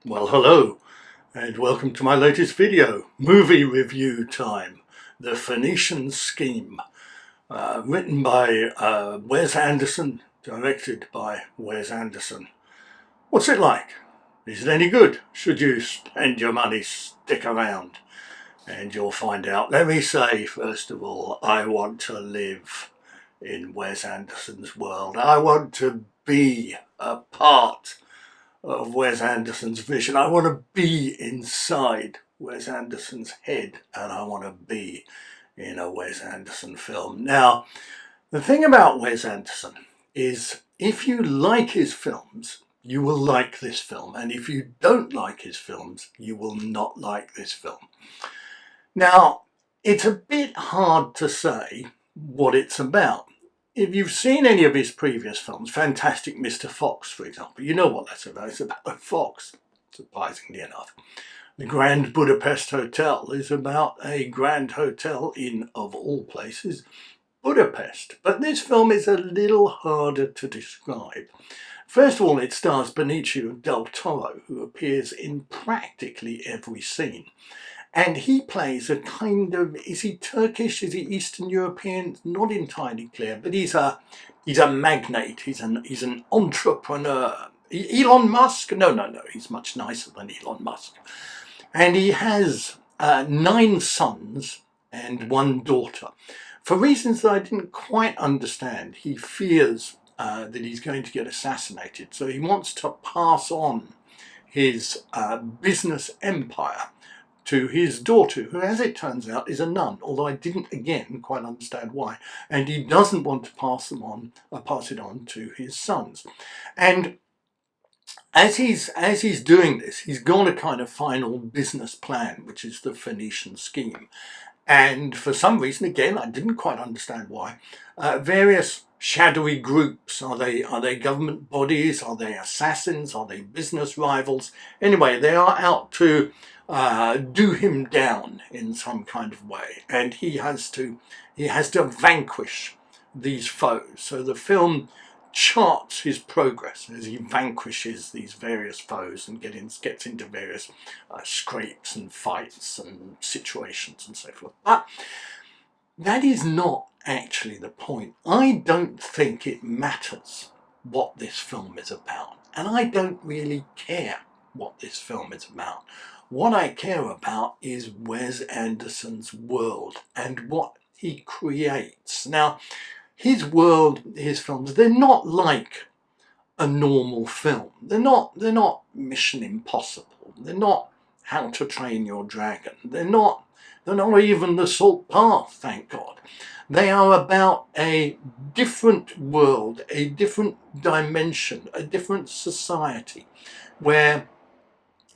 Well, hello, and welcome to my latest video, movie review time, The Phoenician Scheme, written by Wes Anderson, directed by Wes Anderson. What's it like? Is it any good? Should you spend your money? Stick around and you'll find out. Let me say, first of all, I want to live in Wes Anderson's world. I want to be a part of Wes Anderson's vision. I want to be inside Wes Anderson's head, and I want to be in a Wes Anderson film. Now, the thing about Wes Anderson is if you like his films, you will like this film, and if you don't like his films, you will not like this film. Now, it's a bit hard to say what it's about. If you've seen any of his previous films, Fantastic Mr. Fox, for example, you know what that's about. It's about a fox, surprisingly enough. The Grand Budapest Hotel is about a grand hotel in, of all places, Budapest. But this film is a little harder to describe. First of all, it stars Benicio del Toro, who appears in practically every scene. And he plays a kind of, is he Turkish, is he Eastern European? Not entirely clear, but he's a magnate, he's an entrepreneur. Elon Musk? No, he's much nicer than Elon Musk. And he has 9 sons and 1 daughter. For reasons that I didn't quite understand, he fears that he's going to get assassinated, so he wants to pass on his business empire to his daughter, who, as it turns out, is a nun, although I didn't, again, quite understand why. And he doesn't want to pass it on to his sons. And as he's doing this, he's got a kind of final business plan, which is the Phoenician Scheme. And for some reason, again, I didn't quite understand why, various shadowy groups, are they government bodies, are they assassins, are they business rivals? Anyway, they are out to do him down in some kind of way, and he has to vanquish these foes. So the film charts his progress as he vanquishes these various foes and gets into various scrapes and fights and situations and so forth. But that is not actually the point. I don't think it matters what this film is about, and I don't really care what this film is about. What I care about is Wes Anderson's world and what he creates. Now, his world, his films, they're not like a normal film. They're not Mission Impossible. They're not How to Train Your Dragon. They're not even The Salt Path, thank God. They are about a different world, a different dimension, a different society where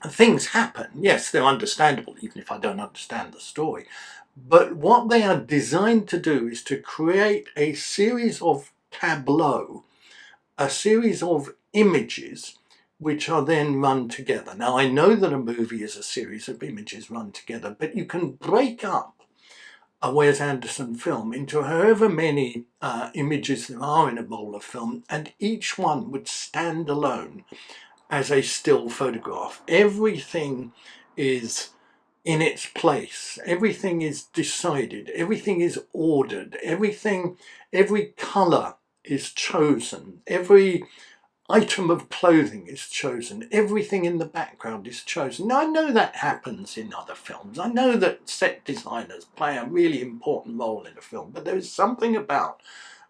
things happen. Yes, they're understandable, even if I don't understand the story. But what they are designed to do is to create a series of tableaux, a series of images, which are then run together. Now, I know that a movie is a series of images run together, but you can break up a Wes Anderson film into however many images there are in a roll of film, and each one would stand alone as a still photograph. Everything is in its place. Everything is decided. Everything is ordered. Every colour is chosen. Every item of clothing is chosen. Everything in the background is chosen. Now, I know that happens in other films. I know that set designers play a really important role in a film, but there is something about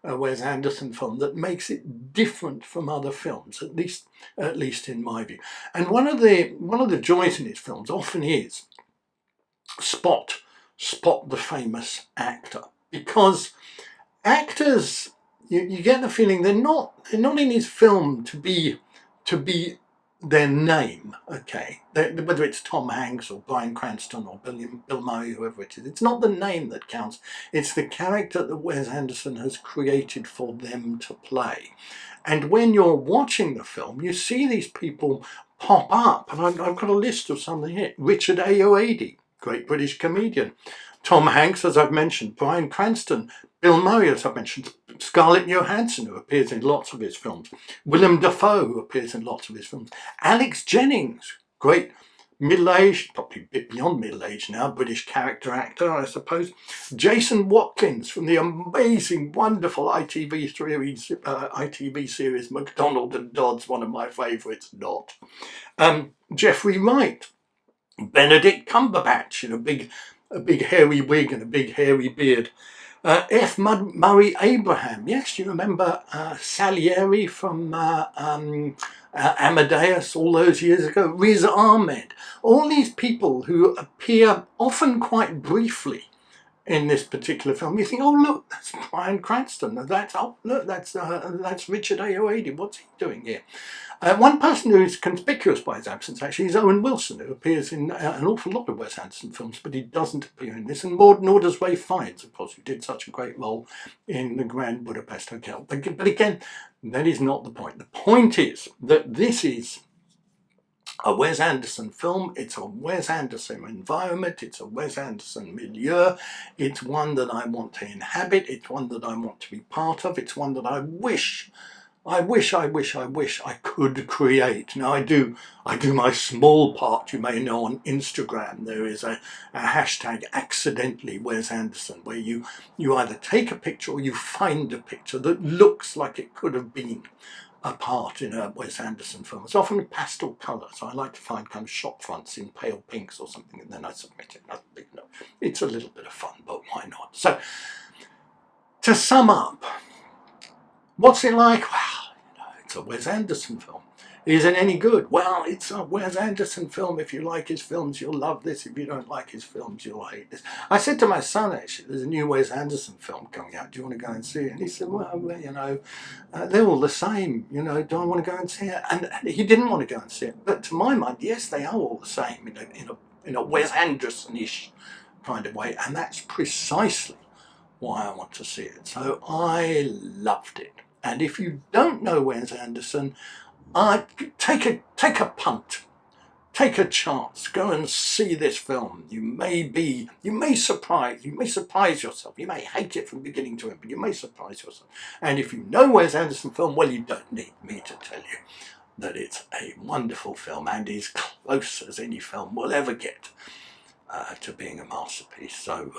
a Wes Anderson film that makes it different from other films, at least in my view. And one of the joys in his films often is spot the famous actor, because actors, you get the feeling they're not in his film to be their name, okay? Whether it's Tom Hanks or Bryan Cranston or Bill Murray, whoever it is, it's not the name that counts. It's the character that Wes Anderson has created for them to play. And when you're watching the film, you see these people pop up, and I've got a list of some here. Richard Ayoade, great British comedian. Tom Hanks, as I've mentioned, Bryan Cranston, Bill Murray, as I've mentioned, Scarlett Johansson, who appears in lots of his films, Willem Dafoe, who appears in lots of his films, Alex Jennings, Great middle-aged, probably a bit beyond middle-aged now, British character actor, I suppose. Jason Watkins from the amazing, wonderful ITV series MacDonald and Dodds, one of my favourites, not. Jeffrey Wright, Benedict Cumberbatch in a big hairy wig and a big hairy beard. F. Murray Abraham, yes, you remember Salieri from Amadeus all those years ago. Riz Ahmed, all these people who appear often quite briefly in this particular film. You think, oh look, that's Bryan Cranston. That's Richard Ayoade. What's he doing here? One person who is conspicuous by his absence actually is Owen Wilson, who appears in an awful lot of Wes Anderson films, but he doesn't appear in this. And nor does Ralph Fiennes, of course, who did such a great role in the Grand Budapest Hotel. But again, that is not the point. The point is that this is a Wes Anderson film. It's a Wes Anderson environment. It's a Wes Anderson milieu. It's one that I want to inhabit. It's one that I want to be part of. It's one that I wish I could create. Now I do my small part, you may know, on Instagram. There is a hashtag accidentally Wes Anderson, where you either take a picture or you find a picture that looks like it could have been a part in a Wes Anderson film. It's often in pastel colour, so I like to find kind of shot fronts in pale pinks or something, and then I submit it. It's a little bit of fun, but why not? So, to sum up, what's it like? Well, it's a Wes Anderson film. Is it any good? Well, it's a Wes Anderson film. If you like his films, you'll love this. If you don't like his films, you'll hate this. I said to my son, actually, there's a new Wes Anderson film coming out. Do you want to go and see it? And he said, well, they're all the same. Do I want to go and see it? And he didn't want to go and see it. But to my mind, yes, they are all the same in a Wes Anderson-ish kind of way. And that's precisely why I want to see it. So I loved it. And if you don't know Wes Anderson, take a punt, take a chance, go and see this film. You may surprise yourself. You may hate it from beginning to end, but you may surprise yourself. And if you know Wes Anderson film, well, you don't need me to tell you that it's a wonderful film and is close as any film will ever get to being a masterpiece. So.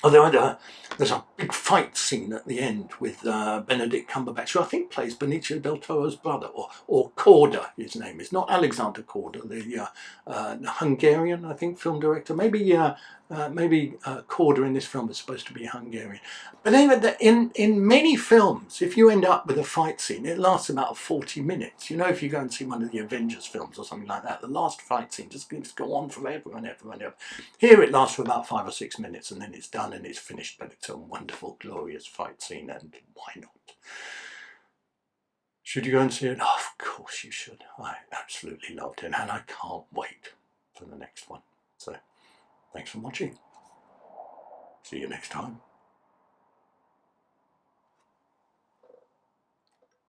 There's a big fight scene at the end with Benedict Cumberbatch, who I think plays Benicio del Toro's brother, or Korda, his name is. Not Alexander Korda, the Hungarian, I think, film director. Maybe Korda in this film is supposed to be Hungarian. But anyway, in many films, if you end up with a fight scene, it lasts about 40 minutes. If you go and see one of the Avengers films or something like that, the last fight scene just go on forever and ever and ever. Here it lasts for about 5 or 6 minutes and then it's done and it's finished, but it's a wonderful, glorious fight scene, and why not? Should you go and see it? Oh, of course you should. I absolutely loved it, and I can't wait for the next one. So, thanks for watching. See you next time.